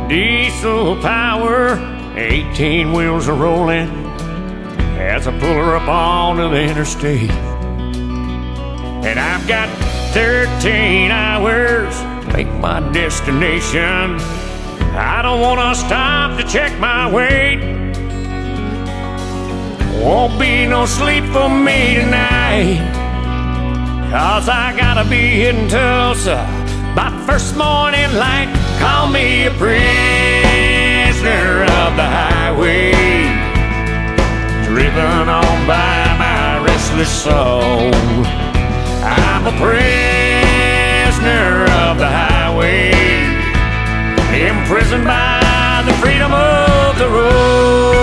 Diesel power, 18 wheels are rolling as I pull her up onto the interstate. And I've got 13 hours to make my destination. I don't wanna stop to check my weight. Won't be no sleep for me tonight, 'cause I gotta be hitting Tulsa by first morning light. Call me a prisoner of the highway, driven on by my restless soul. I'm a prisoner of the highway, imprisoned by the freedom of the road.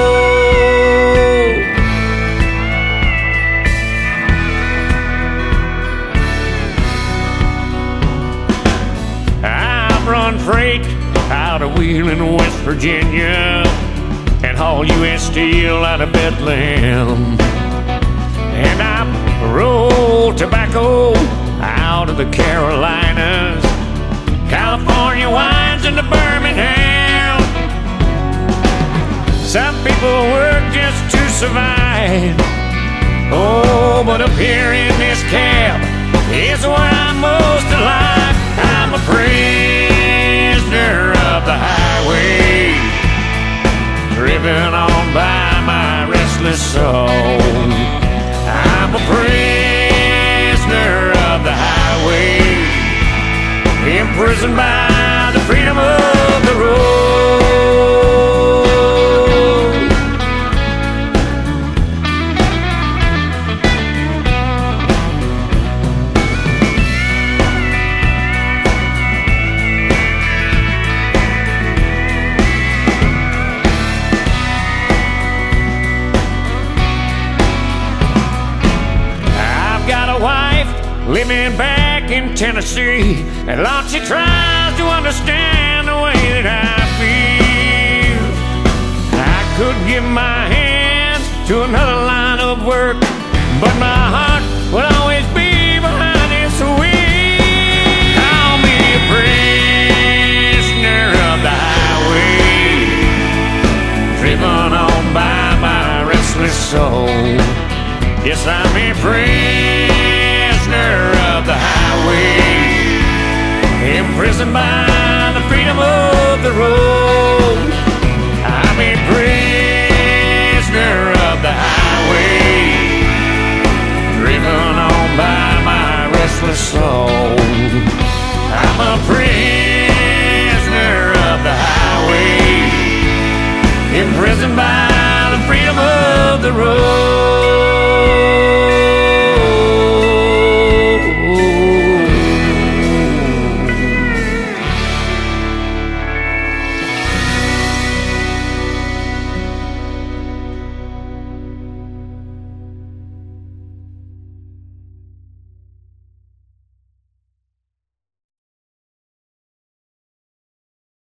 I've run freight out of Wheeling, West Virginia, and haul U.S. steel out of Bethlehem. And I've rolled tobacco out of the Carolinas, California wines into Birmingham. Some people work just to survive. Oh, but up here in this cab is where I'm most alive. I'm a prisoner of the highway, driven on by my restless soul. I'm a prisoner of the highway, imprisoned by the freedom of the road. I've got a wife living back in Tennessee, and Lord, she tries to understand the way that I feel. I could give my hands to another line of work, but my heart will always be behind this wheel. Call me a prisoner of the highway, driven on by my restless soul. Yes, I'm a prisoner of the highway, imprisoned by the freedom of the road. I'm a prisoner of the highway, driven on by my restless soul. I'm a prisoner of the highway, imprisoned by the freedom of the road.